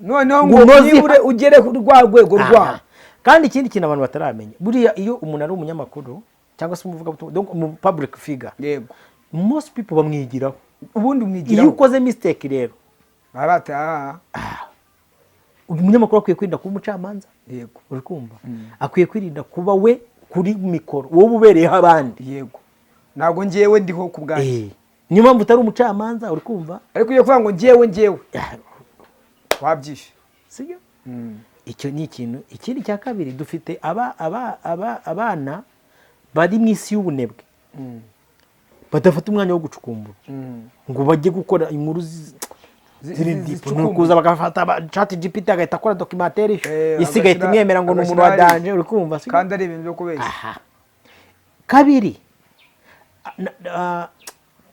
noneho ngo nibure ugere ku rwego rwa. Kandi ikindi kintu abantu bataramenya buriya iyo umuntu ari umunyamakuru cyangwa se umuvuga donc public figure, yego, most people bamwigiraho. ubundi umwigiraho iyo ukoze mistake rero barate umunyamakuru akwiye kwirinda kuba umucamanza, yego, uri kumva, akwiye kwirinda kuba we kuri mikoro wowe ubereyeho abandi, yego, ntabwo ngewe ndiho ku bwanjye, niyo mpamvu utari umucamanza, uri kumva, ariko iyo kuvuga ngo ngewe wabyishe, sibyo? Icyo ni ikintu. Ikindi cya kabiri, dufite abana bari mu isi y'ubunebwe badafata umwanya wo gucukumbura ngo bajye gukora inkuru ziri dipo, nukuza bagafata chat GPT agahita akora documentaire isigaye imwemera ngo ni umuntu wa danger, uri kumva, sibyo? kandi ari ibintu byo kubeshya. Kabiri,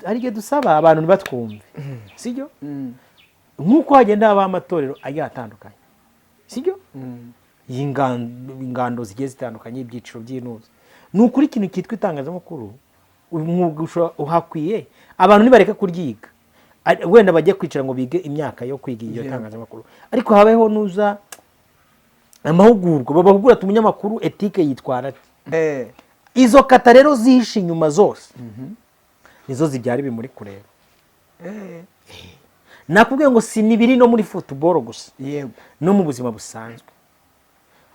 ari igihe dusaba abantu ntibatwumve, sibyo? Nk'uko hagenda habaho amatorero agiye atandukanye, sibyo? ingando zigiye zitandukanye, ibyiciro by'intuza, ni ukuri ikintu cyitwa itangazamakuru uhakwiye abantu nibareka kuryiga, wenda bajye kwicara ngo bige imyaka yo kwiga iyo tangazamakuru, ariko habeho nuza amahugurwa, babahugura ati umunyamakuru etike yitwara izo kata rero zihishe inyuma zose nizo zibyara ibi muri kureba. Nakubwiye ngo si nibiri no muri football gusa, yego, no mu buzima busanzwe.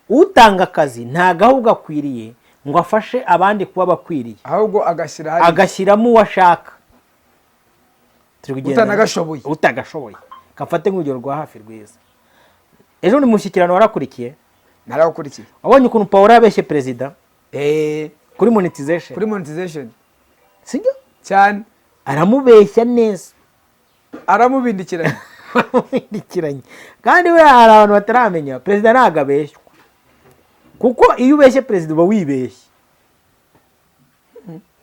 Utanga akazi ntago ahubwo akwiriye ngo afashe abandi kuba bakwiriye, ahubwo agashyiramo uwo ashaka, utagashoboye. Kafate nk'urugero rwa hafi rwiza. Ejo ni mushyikirano warakurikiye? Narakurikiye. Wabonye ukuntu Paul yabeshye perezida kuri monetization, sibyo? Cyane aramubeshya neza, aramubindikiranye. Kandi we hari abantu bataramenya perezida ntago abeshywa, kuko iyo ubeshye perezida uba wibeshye.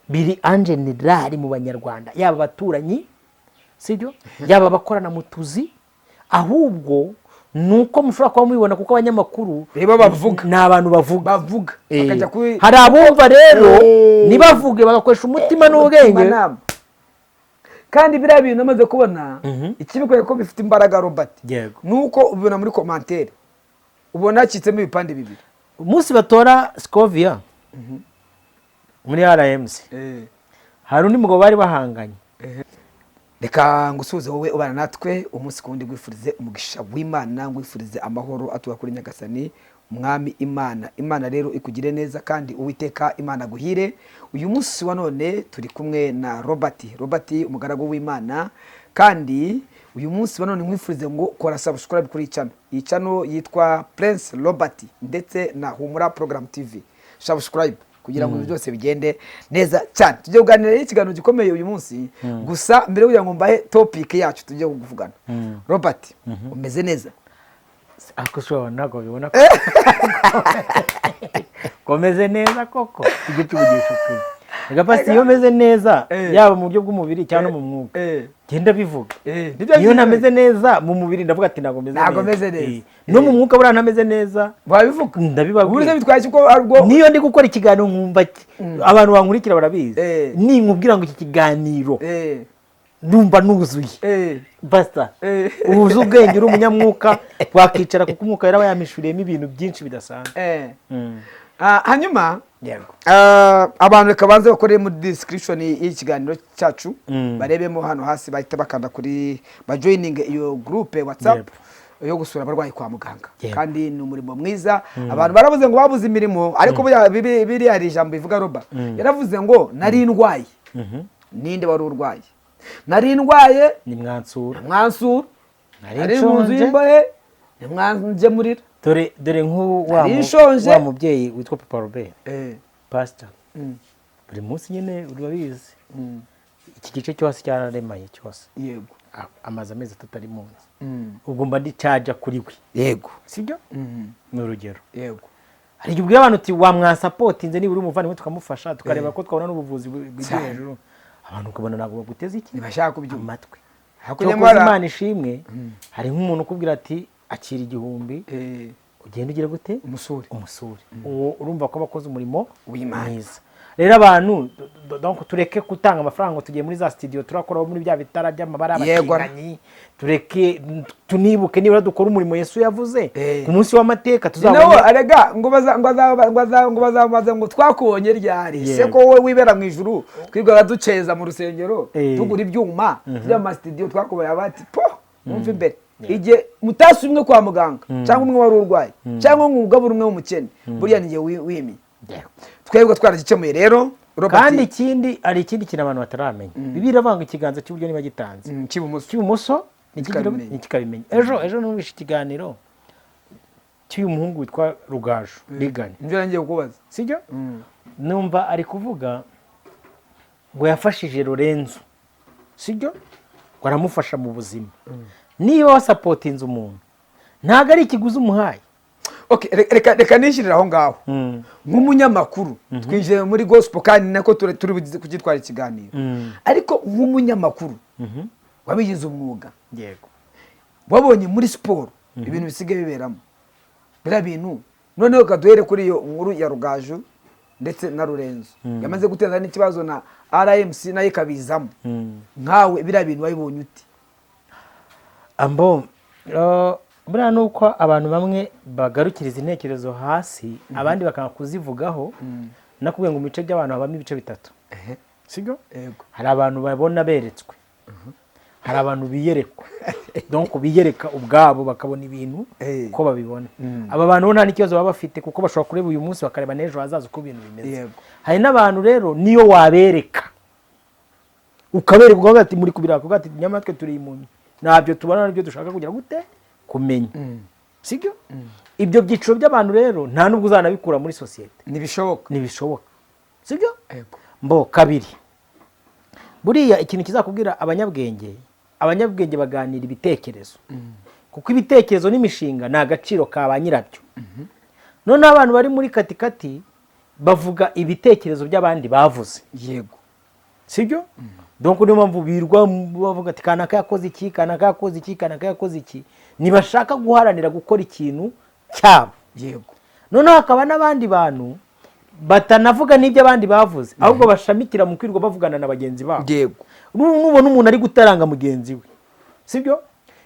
Biri anjenerali mu banyarwanda, yaba abaturanyi, sibyo, yaba abakorana mu tuzi, ahubwo nuko mushobora kuba mubibona kuko abanyamakuru ni abantu bavuga. Hari abumva rero nibavuge bagakoresha umutima n'ubwenge. Kandi biriya bintu namaze kubona ikibikwiye ko bifite imbaraga, Robert, nuko ubibona muri commentaire ubona hacitsemo ibipande bibiri. Umunsi batora Scovia muri RMC, hari undi mugabo bari bahanganye. Reka ngusubize wowe ubana natwe umunsi kundi gwifurize umugisha w'Imana, ngwifurize amahoro atuba kuri Nyagasani umwami Imana rero ikugire neza kandi Uwiteka Imana guhire. Uyu munsi wa none turi kumwe na Robert umugaragu w'Imana, kandi uyu munsi wa none ngwifurize ngo kora subscribe kuri iyi channel yitwa Prince Robert ndetse na Humura Program TV. Subscribe kugira ngo byose bigende neza cyane. Tujye kuganira ikiganiro gikomeye uyu munsi, gusa mbere kugira ngo mbahe topic yacu tujye kuvugana. Robert, umeze neza? Akusho nako bibona ko komeze neza koko, tujye tuvugisha ukuri. Agapasi iyo meze neza yaba mu buryo bw'umubiri cyangwa mu mwuka genda bivuga. Iyo ntameze neza mu mubiri ndavuga ati ntago meze neza, no mu mwuka bura ntameze neza babivuga, ndabibabwira. Uri bitwaye ko arwo niyo ndi gukora ikiganiro nkumva abantu bankurikira barabizi, ni nkubwira ngo iki kiganiro ndumva nuzuye basta ubuze ubwenge, uri umunyamwuka wakicara kuko umwuka yaraba yamishuriyemo ibintu byinshi bidasanzwe. Hanyuma abantu reka banze bakoreye muri description y'ikiganiro cyacu, barebemo hano hasi bahita bakanda kuri joining iyo group WhatsApp yo gusura abarwayi kwa muganga. Kandi ni umurimo mwiza. Abantu baravuze ngo babuze imirimo, ariko biri hari ijambo bivuga Roba yaravuze ngo nari ndwaye. Ninde wari urwaye? Nari ndwaye ni Mwansura. Nari munzu y'imbohe ni mwanje murira. Dore nk'uwa mubyeyi witwa Papa Robert, pastor, buri munsi nyine urabizi iki gice cyose cyararemaye cyose, yego, amaze amezi 3 ari munsi, ubwo mba ndi charge kuri we, yego, sibyo? Ni urugero, yego. Hari igihe ubwira abantu uti wa mwasapotinze niba uri umuvandimwe tukamufasha tukareba ko twabona n'ubuvuzi bw'igihe hejuru, abantu ukabona ntabwo baguteza iki ntibashaka kubyumva amatwi. Hakunyamara Imana ishimwe, hari nk'umuntu ukubwira ati akira 1000 ugenda ugira gute umusuri. Uwo urumva ko abakoze umurimo w'Imana. rero abantu donc tureke gutanga amafaranga ngo tugiye muri za studio turakora muri bya bitara by'amabara abatinganyi, tureke tunibuke nibura dukora umurimo Yesu yavuze ku munsi w'amateka tuzabona arega ngo bazabaza ngo twakubonye ryari se ko wowe wibera mu ijuru twigora duceza mu rusengero tugura ibyuma by'ama studio twakubaye abati po umva imbere igihe mutasi umwe kwa muganga cyangwa umwe wari urwaye cyangwa umugabo umwe w'umukene buriya nigiye wimi twebwe twaragikemuye rero. Kandi ikindi ari ikindi kintu abantu bataramenya, Bibiliya iravuga ikiganza cy'uburyo niba gitanze cy'ibumoso nikikabimenya. Ejo numvise ikiganiro cy'uyu muhungu witwa Rugaju Rigani, nje ngiye kukubaza sibyo, numva ari kuvuga ngo yafashije Lorenzo, sibyo, ngo aramufasha mu buzima. Niba wasapotinze umuntu ntago ari ikiguzi umuhaye. Okay, reka nishirira aho ngaho nk'umunyamakuru twinjiye muri gospel kandi nako turi kugitwara ikiganiro, ariko nk'umunyamakuru wabigize umwuga, yego, wabonye muri sport ibintu bisigaye biberamo bira bintu, noneho kaduhere kuri iyo nkuru ya Rugaju ndetse na Lorenzo yamaze guteza n'ikibazo na RMC nayo kabizamo, nkawe bira bintu wabibonye uti? Ambo buriya ni uko abantu bamwe bagarukiriza intekerezo hasi, abandi bakanga kuzivugaho. Nakubwiye ngo mu bice by'abantu habamo ibice bitatu, sibyo? Hari abantu babona beretswe, hari abantu biyerekwa, donc biyereka ubwabo bakabona ibintu uko babibona. Aba bantu nta n'ikibazo baba bafite kuko bashobora kureba uyu munsi bakareba n'ejo hazaza uko ibintu bimeze. Hari n'abantu rero niyo wabereka ukabereka uvuga ati muri kubira kuvuga ati nyamatwe turi imunyi, nabyo tubona nabyo dushaka kugira gute kumenya, sibyo? Ibyo byiciro by'abantu rero nta nubwo uzanabikura muri societe, nibishoboka, sibyo? Mbo kabiri, buriya ikintu kizakubwira abanyabwenge baganira ibitekerezo, kuko ibitekerezo n'imishinga ni agaciro ka ba nyirabyo. Noneho abantu bari muri katikati bavuga ibitekerezo by'abandi bavuze, yego, sibyo? Donc niyo mpamvu birwa bavuga ati kanaka yakoze iki, kanaka yakoze iki, kanaka yakoze iki, nibashaka guharanira gukora ikintu cyabo, yego. Noneho hakaba n'abandi bantu batanavuga n'ibyo abandi bavuze, ahubwo bashamikira mu kwirwa bavugana na bagenzi babo, yego. Nubona umuntu ari gutaranga mugenzi we, sibyo,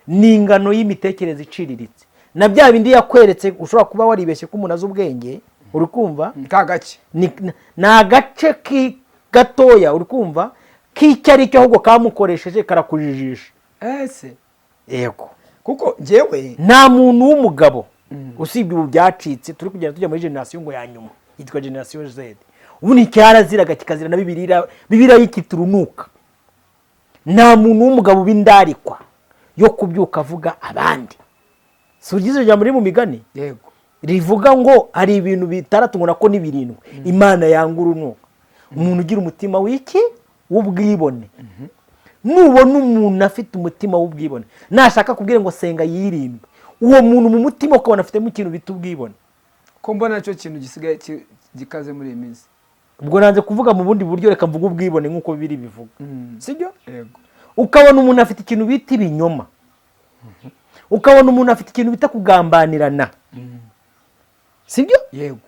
ni ingano y'imitekerereze iciriritse, na bya bindi yakweretse ushobora kuba waribeshye ko umuntu azi ubwenge, uri kumva kagace ni agace gatoya, uri kumva k'icyari cyo ahubwo kamukoresheje karakujijisha. Ese yego, kuko njyewe nta muntu w'umugabo usibye ubu byacitse turi kugenda tujya muri generation ngo ya nyuma yitwa generation Z, ubu ni cyaraziraga kikazira na Bibiliya y'ikiturunuka. Nta muntu w'umugabo bindarikwa yo kubyuka avuga abandi. Sugize jambo muri mu migani, yego, rivuga ngo hari ibintu bitaratu ngo nako ni birindwe Imana yanga urunuka. Umuntu ugira umutima w'iki w'ubwibone, nubona umuntu afite umutima w'ubwibone nashaka kubwira ngo senga yirimbe, uwo muntu mu mutima ukabona afitemo ikintu bita ubwibone, ko mbona cyo kintu gisigaye gikaze muri iyi minsi. Ubwo nanze kuvuga mu bundi buryo, reka mvuga ubwibone nk'uko biri bivuga, sibyo? Yego. Ukabona umuntu afite ikintu bita ibinyoma, ukabona umuntu afite ikintu bita kugambanirana, sibyo? Yego.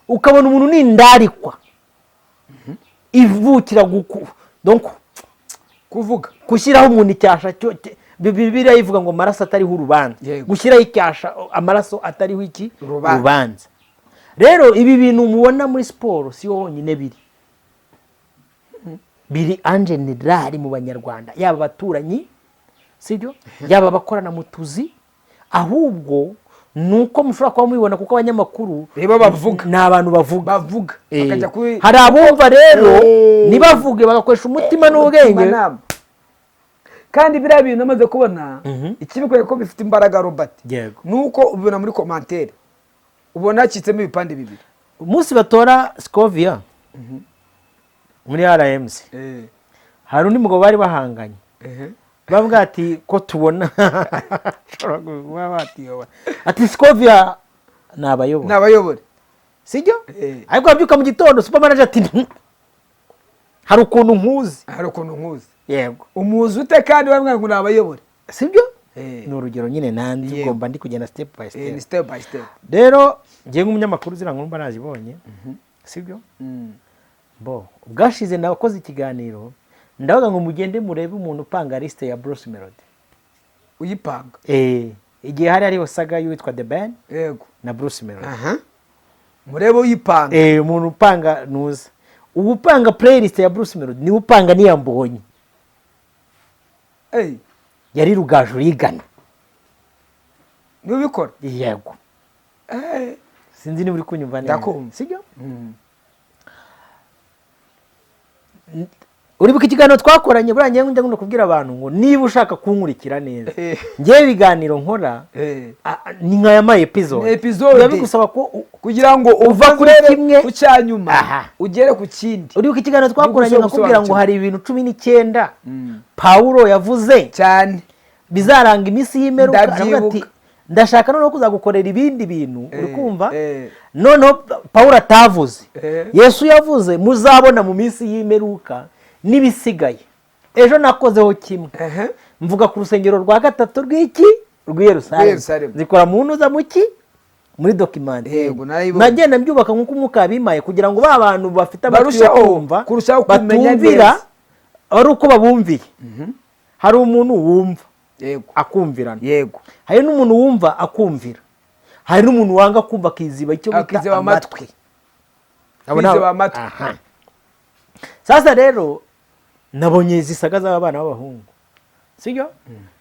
Ukabona umuntu ni indarikwa ivukira donc kuvuga gushyiraho umuntu icyasha cyo Bibiliya ivuga ngo amaraso atariho urubanza, gushyiraho icyasha amaraso atariho iki urubanza. Rero ibi bintu mubona muri siporo si honyine biri angenerali mu banyarwanda, yaba abaturanyi, sibyo, yaba abakorana mu tuzi, ahubwo nuko mushobora kuba mubibona kuko abanyamakuru reba bavuga, ni abantu bavuga bakajya kuri, hari abumva rero nibavuge bagakoresha umutima n'ubwenge. Kandi biriya bintu namaze kubona ikibikwereka ko bifite imbaraga Robert, yego, nuko ubibona muri commentaire, ubona cyitsemo ibipande bibiri. Umunsi batora Scovia muri RMC, hari undi mugabo bari bahanganye, bavuga ati ko tubona ati Scovia nabayobore, sijyo? Ariko abyuka mu gitondo supermanager ati hari ukuntu nkuzi, yego, umuzi ute kandi bamwe ngo nabayobore, sibyo? Ni urugero nyine nandi ugomba ndi kugenda step by step. Step. Rero ngiye nk'umunyamakuru zira nkuru mba nazibonye, sibyo? ubwashize nakoze ikiganiro ndavuga ngo mugende murebe umuntu upanga lisite ya Bruce Melody. Uyipanga? Igihe hari hariho saga y'uwitwa The Ben yego na Bruce Melody. Murebe uyipanga. Umuntu upanga nuza. Upanga playlist ya Bruce Melody ni upanga niya Mbonyi. Yari Rugaju rigana. Ni ubikora? Yego. Sinzi niba uri kunyumva neza. Ndakumva. Sibyo? Uribuka ikiganiro twakoranye buriya njye ngunda kubwira abantu ngo niba ushaka kunkurikira neza ngiye ibiganiro nkora ni nka ya episode bigusaba ko kugira ngo uva kuri kimwe kucyanyuma ugere ku kindi. Uribuka ikiganiro twakoranye nakubwira ngo hari ibintu 19 Paulo yavuze cyane bizaranga iminsi y'imperuka, ati ndashaka noneho kuzagukorera ibindi bintu uri kumva noneho Paulo atavuze Yesu yavuze muzabona mu minsi y'imperuka n'ibisigaye. Ejo nakozeho kimwe mvuga ku rusengero rwa gatatu rw'iki rw'Yerusalemu zikora mu ntuza muki muri document. Nagenda mbyubaka nk'uko umuka bimaye kugira ngo ba bantu bafite amatwi yo kumva batumvira ari uko babumviye. Hari umuntu wumva akumvirana, hari n'umuntu wumva akumvira, hari n'umuntu wanga kumva akiziba icyo bita amatwi. Sasa rero nabonye zisaga z'abana b'abahungu, sibyo?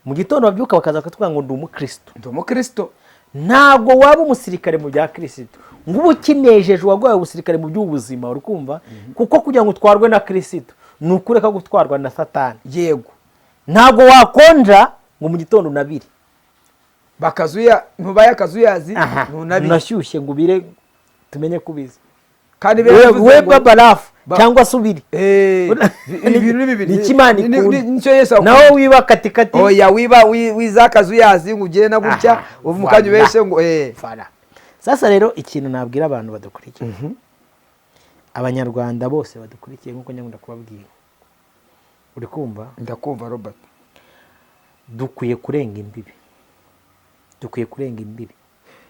Mu gitondo babyuka bakaza kutubwira ngo ndi umukristo. Ndi umukristo. Ntabwo waba umusirikare mu bya Kristo ngo ubu kinejeje wagwaye ubusirikare mu by'ubuzima, uri kumva? Kuko kugira ngo utwarwe na Kristo ni ukureka gutwarwa na Satani. Yego. Ntabwo wakonja ngo mu gitondo unabire bakazuya ntubaye akazuyazi ntunabire nashyushye ngo ubire tumenye kubiza kandi webwa barafu cyangwa subiri ibintu bibiri ikimani nicyo Yesu nawe wiba katikati oya wiza akazuyazi ngo ugende gutya umukanye beshe ngo fara. Sasa rero ikintu nabwira abantu badukurikiye abanyarwanda bose badukurikiye nkuko nyakunda kubabwira, uri kumva? Ndakumva Robert. Dukwiye kurenga imbibi,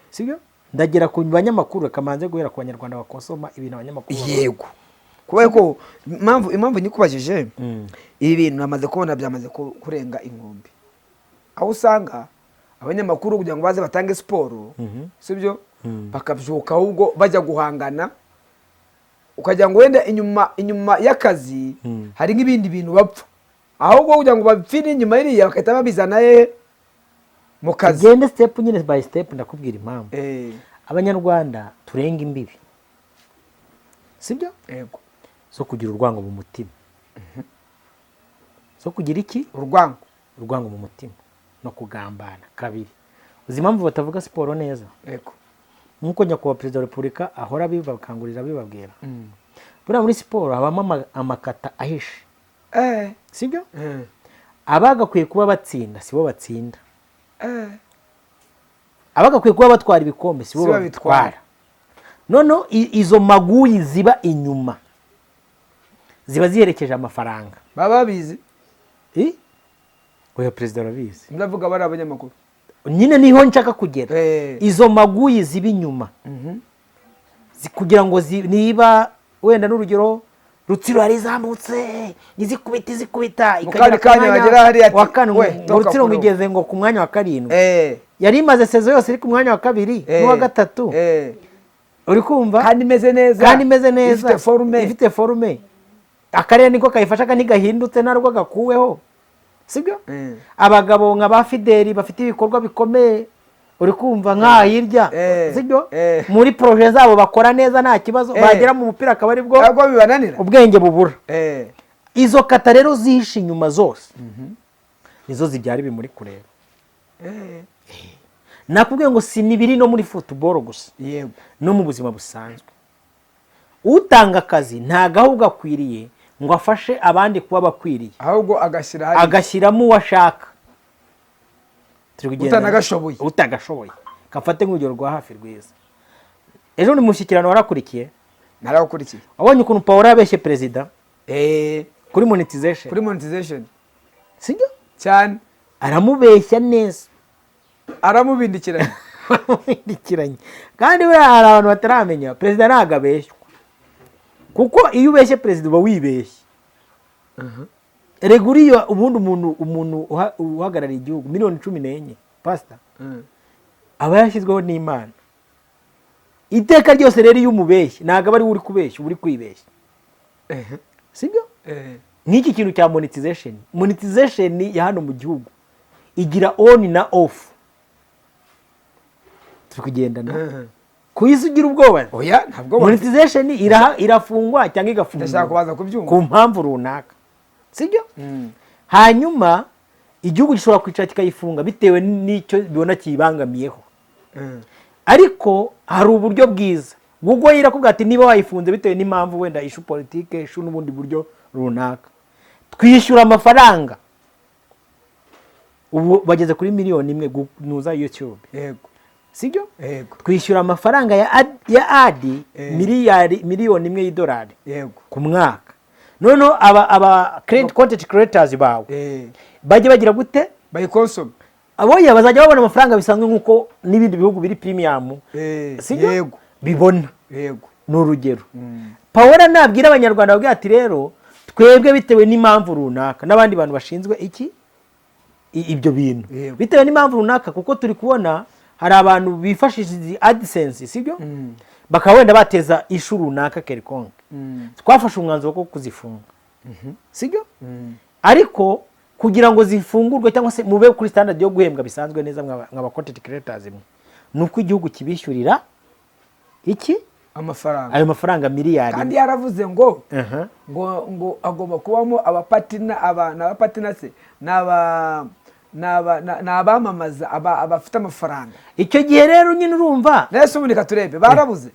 sibyo? Ndagera ku banyamakuru kamanze guhera ku banyarwanda bakosoma ibintu abanyamakuru. Yego. Kuba ko impamvu nyikubajije ibi bintu namaze kubona byamaze kurenga inkombe, aho usanga abanyamakuru kugira ngo baze batange siporo, sibyo? Bakabyuka ahubwo bajya guhangana, ukajya ngo wenda inyuma y'akazi hari nk'ibindi bintu bapfa, ahubwo kugira ngo bapfire inyuma y'iriya bakahita babizana mu kazi. Gende step nyine by step ndakubwira impamvu. Abanyarwanda turenga imbibi, sibyo? Yego. So kugira urwango mu mutima. So kugira iki? Urwango mu mutima no kugambana kabiri. Uzi impamvu batavuga siporo neza? Yego. Nkuko nyakubahwa Perezida wa Repubulika ahora bibakangurira bibabwira. Buriya muri siporo habamo amakata ahishe. Sibyo? Abagakwiye kuba batsinda sibo batsinda. Abagakwiye kuba batwara ibikombe sibo babitwara. Nono izo maguyi ziba inyuma ziba ziherekeje amafaranga. Baba bizi? Oya Perezida arabizi. Ndavuga bari abanyamakuru. Nyine niho nshaka kugera. Izo maguyi ziba inyuma kugira ngo niba wenda n'urugero Rutsiro yarizamutse izikubita ikagera kanya bagera hari ati Rutsiro ngigeze ngo ku mwanya wa 7 yari imaze sezo yose iri ku mwanya wa 2 n'uwa 3 uri kumva? Kandi meze neza ifite forume akarere niko kayifasha kandi gahindutse narwo gakuweho, sibyo? Abagabo nka ba Fideli bafite ibikorwa bikomeye, uri kumva? Nka hirya, sibyo? Muri projet zabo bakora neza nta kibazo, bagera mu mupira akaba ari bwo bibananira ubwenge bubura. Izo kata rero zihishe inyuma zose nizo zibyara ibi muri kureba. Nakubwiye ngo si nibiri no muri football gusa, yego, no mu buzima busanzwe. Utanga akazi nta gahubwo akwiriye ngo afashe abandi kuba bakwiriye, ahubwo agashyiramo uwashaka. Utagashoboye kafate nk'urugero rwa hafi rwiza. Ejo ni mushyikirano warakurikiye? Narakurikiye. Wabonye ukuntu Paul yabeshye perezida kuri monetization, sibyo? Cyane aramubeshya neza, aramubindikiranye kandi buriya hari abantu bataramenya perezida ntabwo abeshywa. kuko iyo ubeshye perezida uba wibeshye. Rega uriya ubundi umuntu uhagarariye igihugu miliyoni 14 pastor aba yashyizweho n'Imana. Iteka ryose rero iyo umubeshye ntabwo aba ari uri kubeshya, uri kwibeshya. Sibyo? Nk'iki kintu cya monetization ya hano mu gihugu igira on na off. Turi kugendana kuyisi ugira ubwoba. Oya ntabwo monetization irafungwa cyangwa igafungwa. Ndashaka kubaza kubyumva ku mpamvu runaka. Sibyo? Hanyuma igihugu gishobora kwicara kikayifunga bitewe n'icyo bibona kibangamiyeho. Ariko hari uburyo bwiza. Google irakubwira ati niba wayifunze bitewe n'impamvu wenda issue politique, issue n'ubundi buryo runaka, twishyura amafaranga. Ubu bageze kuri miliyoni 1 nuza YouTube. Yego. Sibyo? Yego. Twishyura amafaranga ya adi miliyoni 1 y'idolari. Yego. Ku mwaka. Noneho aba content creators bawe bajye bagira gute? Bayikonsome. Aboya bazajya babona amafaranga bisanzwe nkuko n'ibindi bihugu biri premium. Sibyo? Yego. Bibona. Yego. N'urugero. Pawera nabwira abanyarwanda bavuga ati rero twebwe bitewe n'impamvu runaka n'abandi bantu bashinzwe iki ibyo bintu. Bitewe n'impamvu runaka kuko turi kubona hari abantu bifashishije AdSense, sibyo? Bakaba wenda bateza issue runaka kelkonke. Twafashe umwanzuro wo kuzifunga. Sibyo? Ariko kugira ngo zifungurwe cyangwa se mube kuri standard yo guhembwa bisanzwe neza nk'aba content creators nuko igihugu kibishyurira iki amafaranga, ayo mafaranga miliyari. Kandi yaravuze ngo ngo agomba kubamo abapatina se n'abamamaza abafite amafaranga. Icyo gihe rero nyine urumva nese ubundi katurebe barabuze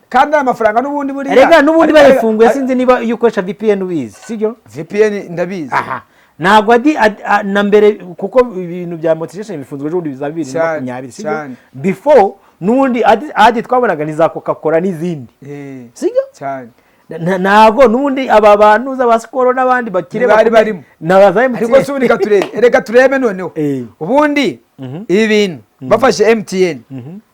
kandi amafaranga n'ubundi buri rega n'ubundi bayifunguye. Sinzi niba iyo ukoresha VPN ubizi, sibyo? VPN ndabizi. Ntabwo na mbere kuko ibintu bya monetization bifunzwe ejo bundi biza 2020, sibyo? Before n'ubundi adi twabonaga ni za Coca-Cola n'izindi, sibyo? Cyane ntabwo n'ubundi aba bantu z'abasikoro n'abandi bakire bari barimo nabaza MTN. Ariko subundi katurebe reka turebe noneho ubundi ibi bintu bafashe MTN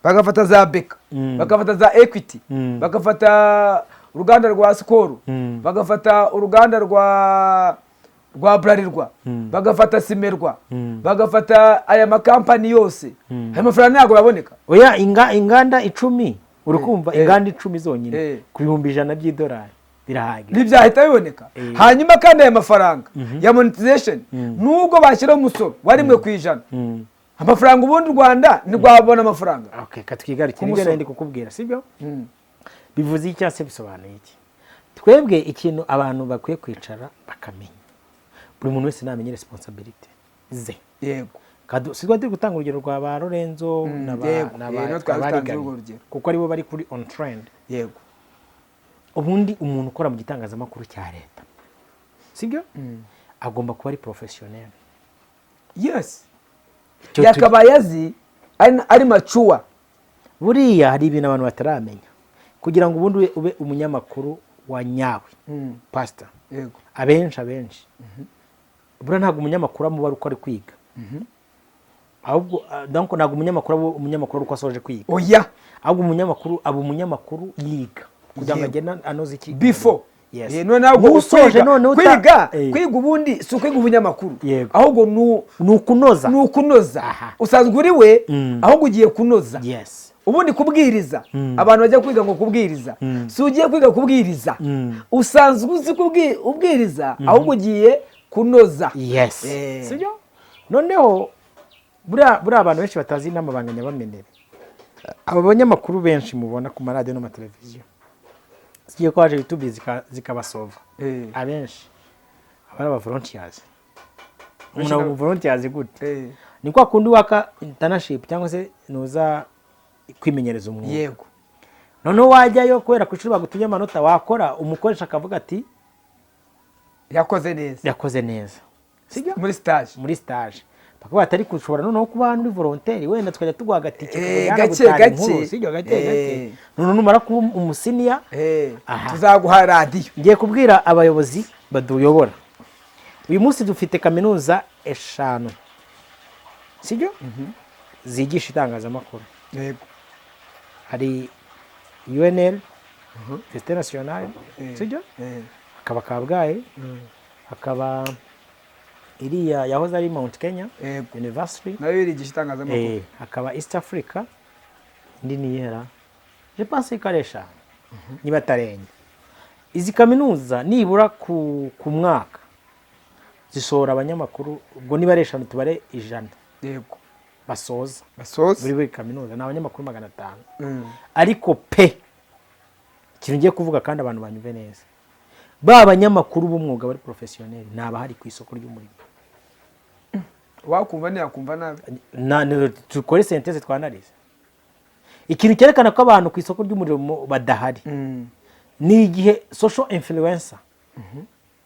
bagafata za Beka bagafata za Equity bagafata uruganda rwa Skol bagafata uruganda rwa Bralirwa bagafata Simerwa bagafata aya makampani yose, ayo mafaranga ntabwo baboneka. Oya inganda 10 urukumva inganda 10 zonyine ku bihumbi 100 by'idolari birahagije, ntibyahita biboneka. Hanyuma kandi aya mafaranga ya monetization nubwo bashyiraho umusoro wa 1%, amafaranga ubundi Rwanda ntirwabona amafaranga. Okay, katwigarukire ngene ndi kukubwira, sibyo? Bivuze iki cyase bisobanuye iki? Twebwe ikintu abantu bakwiye kwicara bakamenya, buri muntu wese namenye responsibility ze. Yego. Sigwa turi gutanga urugero rwa ba Lorenzo kuko aribo bari kuri on trend. Yego. Ubundi umuntu ukora mu gitangazamakuru cya leta, sibyo? Agomba kuba ari professionnel. Yes. Yakabayazi ari machuwa. Buriya hari ibintu abantu bataramenya kugira ngo ubundi ube umunyamakuru wa nyawe. Pastor. Yego. Abenshi. Buriya ntabwo umunyamakuru amuba uko ari kwiga. Ahubwo donc ntabwo umunyamakuru uko asoje kwiga. Oya. Ahubwo umunyamakuru yiga kugira ngo agena anoze iki before. Yes. None ahubwo usoje kwiga ubundi si kwiga ubunyamakuru, ahubwo nukunoza. Usanzwe uri we ahubwo ugiye kunoza. Yes. Ubundi kubwiriza abantu bajya kwiga ngo kubwiriza, si ugiye kwiga kubwiriza, usanzwe uzi ubwiriza ahubwo ugiye kunoza. Yes. Sibyo? Noneho buriya abantu benshi batazi n'amabanga nyabamenere. Abo banyamakuru benshi mubona ku maradiyo n'amateleviziyo zigiye kwaje YouTube zikabasova. Abenshi abari aba volunteers. Umuntu volunteers gute? Ni kwa kundi waka internship cyangwa se nuza kwimenyereza umwuga. Yego. Noneho wajyayo kwera ku ishuri bagutumye amanota wakora, umukoresha akavuga ati yakoze neza. Sibyo? Muri stage. Bakaba atari kushobora noneho kuba uri volontaire wenda tukajya tugwa gatike gake. Sibyo gake. None numara kuba umusiniya tuzaguha radio. Ngiye kubwira abayobozi baduyobora. Uyu munsi dufite kaminuza 5. Sibyo? Zigisha itangazamakuru. Yego. Hari UNL, Université Nationale sibyo Eh. hakaba Kabgayi hakaba iriya yahoze ari Mount Kenya Yego. University nayo irigisha itangazamakuru. hakaba East Africa indi niyera je pense ko ari eshanu niba atarenga. Izi kaminuza nibura ku mwaka zisohora abanyamakuru ubwo niba ari eshanu tubare 100 Yego. basoza basoza. buri kaminuza ni abanyamakuru 500 ariko pe ikintu ngiye kuvuga kandi abantu banyumve neza ba banyamakuru b'umwuga bari professionnel naba hari ku isoko ry'umurimo. Wakumva ntiyakumva nabi. Tukore sentence twanarize ikintu cyerekana ko abantu ku isoko ry'umurimo badahari ni igihe social influencer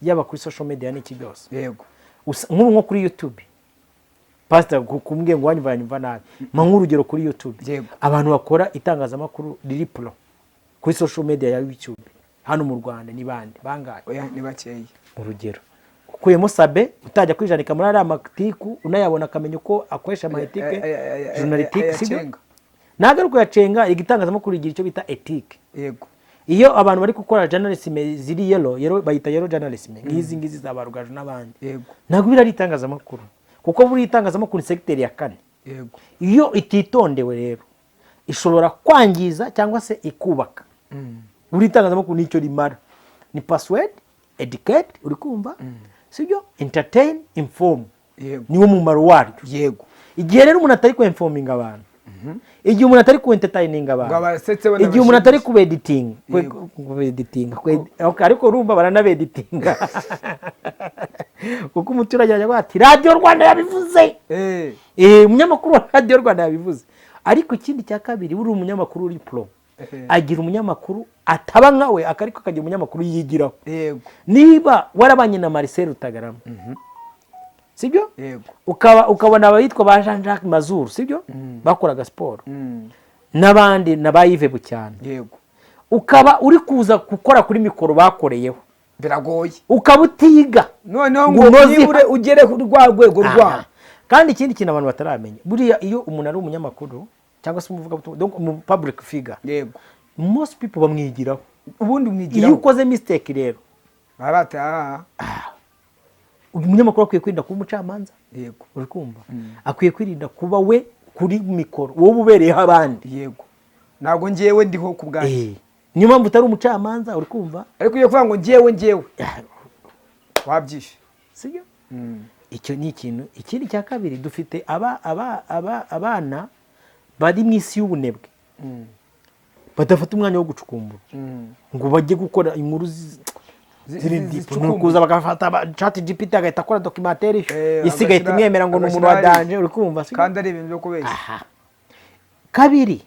yaba kuri social media n'iki byose. Yego. Nk'ubu nko kuri YouTube pastor kumbwiye ngo wanyumva nabi ma nk'urugero kuri YouTube abantu bakora itangazamakuru riri pro kuri social media ya YouTube hano mu Rwanda ni bande bangaye? Oya ni bakeyi. Urugero ukuyemo Sabe utajya kwijanika muri ari amatiku unayabona akamenya uko akoresha amatike journalistique sibyo nagaruko yacenga igitangazamakuru igira icyo bita ethique. Yego. Iyo abantu bari gukora journalism ziri yellow bayita yellow journalism ngizi zabarugaju n'abandi. Yego. Ntabwo birari itangazamakuru kuko buri itangazamakuru secteur ya 4. Yego. Iyo ititondewe rero ishobora kwangiza cyangwa se ikubaka. Buri itangazamakuru nicyo rimara ni persuade, educate uri kumva sibyo entertain, inform. Yego. Niwo mumaro waryo. Yego. Igihe rero umuntu atari ku informing abantu igihe umuntu atari ku entertaining abantu igihe umuntu atari ku editing ariko urumva baranabeditinga kuko umuturage ajya ati Radio Rwanda yabivuze umunyamakuru wa Radio Rwanda yabivuze. Ariko ikindi cya kabiri buri umunyamakuru uri pro agira umunyamakuru ataba nkawe akariko kagira umunyamakuru yigiraho. Yego. Niba warabanye na Marcel Rutagarama sibyo? Yego. Ukabona abayitwa ba Jean-Jacques Mazuru sibyo? Bakoraga sport n'abandi nabayive bucyane. Yego. Ukaba uri kuza gukora kuri mikoro bakoreyeho biragoye ukabutiga noneho ngo nibure ugere ku rwego rwa. Kandi ikindi kintu abantu bataramenya buriya iyo umuntu ari umunyamakuru cyangwa se umuvuga donc public figure. Yego. Most people bamwigiraho ubundi umwigiraho. Iyo ukoze mistake rero barata umunyamakuru akwiye kwirinda kuba umucamanza. Yego. Uri kumva akwiye kwirinda kuba we kuri mikoro wowe ubereyeho abandi. Yego. Ntabwo ngiyewe ndiho ku bwanjye. Niyo mpamvu utari umucamanza uri kumva ariko iyo kuvuga ngo ngiyewe wabyishe sibyo? Icyo ni ikintu. Ikindi cya kabiri dufite abana bari mu isi y'ubunebwe badafata umwanya wo gucukumbura ngo bajye gukora inkuru kuza bagafata chat GPT agahita akora documentaire isigaye imwemera ngo n'umuntu wa danje uri kumva sibyo? Kandi ari ibintu byo kubeshya. Kabiri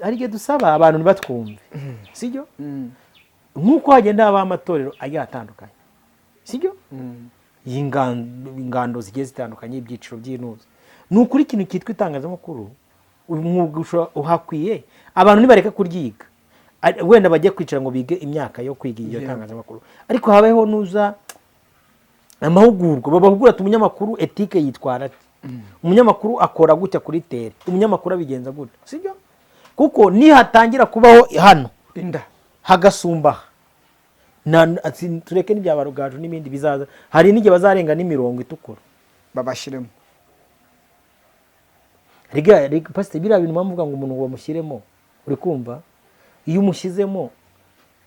arige dusaba abantu nibatwumve sibyo? Nkuko hagenda abamatorero agiye atandukanye sibyo? Ingando zigiye zitandukanye ibyiciro by'intuza nukuri ikintu cyitwa itangazamakuru umwuga uhakwiye abantu nibareka kuryiga wenda bajye kwicara ngo bige imyaka yo kwiga iyo tangazamakuru ariko habeho nuza amahugurwa babahugura umunyamakuru ethique yitwara umunyamakuru akora gutya kuri tere umunyamakuru abigenza gutya sibyo? Kuko nihatangira kubaho hano inda hagasumba tureke n'ibyabarugaju n'ibindi bizaza hari n'igihe bazarenga n'imirongo itukura babashiremo. Riga pastor bira bintu bamuvuga ngo umuntu wamushyiremo uri kumva iyo umushyizemo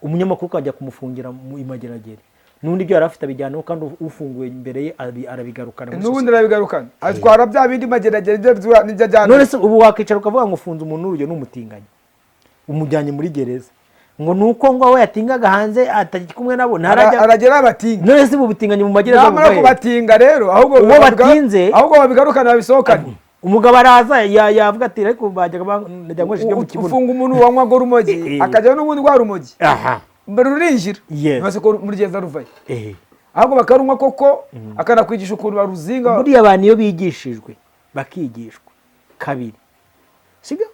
umunyamakuru kajya kumufungira mu imageragere nundi byo yarafite abijyanaho kandi ufunguye imbere ye arabigarukana n'ubundi arabigarukana atwara bya bindi mageragere n'ibyo ajyana. None se ubu wakicara ukavuga ngo ufunze umuntu urujyo n'umutinganya umujyanye muri gereza ngo nuko ngo we yatingaga hanze atagikumwe nabo aragera abatinga. None se ubutinganye mu magereza namara kubatinga rero ahubwo babigarukana babisohokana. Umugabo araza yavuga ati ariko bajyaga najyangoje byo mu kibuno ufunga umuntu wanywaga urumogi akajya n'ubundi rwa rumogi rurinjira nose ko muri gereza ruvaye ahubwo bakarumwa koko akanakwigisha ukuntu baruzinga. Buriya abantu iyo bigishijwe bakigishwa kabiri sibyo?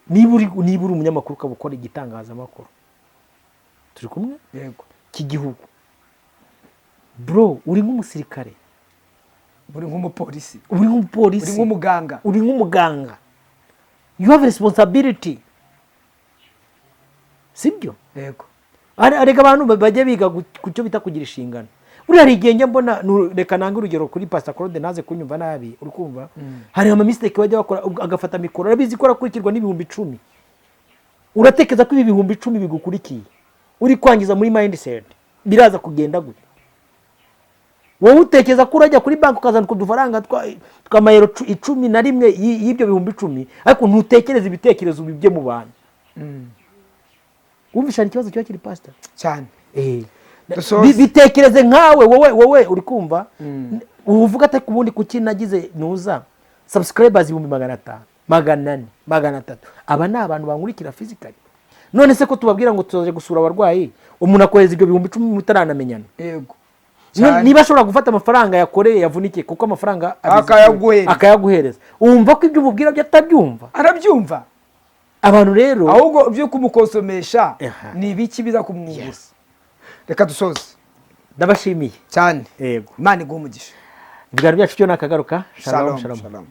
Niba uri umunyamakuru ukabukora igitangazamakuru turi kumwe yego cy'igihugu bro uri nk'umusirikare uri nk'umupolisi uri nk'umuganga uri nk'umuganga you have responsibility sibyo? yego Arega abantu bajya biga ku cyo bita kugira inshingano. Buriya hari igihe njya mbona, reka nange urugero kuri Pastor Claude naze kunyumva nabi, uri kumva hari ama mistake bajya bakora, agafata mikoro arabizi ko arakurikirwa n'ibihumbi 10. Uratekereza ko ibi bihumbi 10 bigukurikiye, uri kwangiza muri mindset, biraza kugenda gute? Wowe utekereza ko urajya kuri banki ukazana kudufaranga twamayero 11 y'ibyo bihumbi 10, ariko ntutekereza ibitekerezo bibye mu bantu. Wumvisha ikibazo cyo kiri pastor cyane. Bitekereze nkawe, wowe uri kumva uvuga ati kubundi kuki nagize nuza subscribers 500 400 300. Aba ni abantu bankurikira physically. None se ko tubabwira ngo tuzaje gusura abarwayi, umuntu akohereza ibyo bihumbi 10 mutaranamenyana. Yego. Niba ashobora gufata amafaranga yakoreye yavunike kuko amafaranga akayaguhereza, umva ko ibyo umubwira byo atabyumva. Arabyumva. Abantu rero ahubwo byo kumukonsomesha ni ibiki biza kumwunguza. Reka dusoze. Ndabashimiye cyane. Yego. Imana iguhe umugisha. Ibiganiro byacu cyo nakagaruka. Shalom.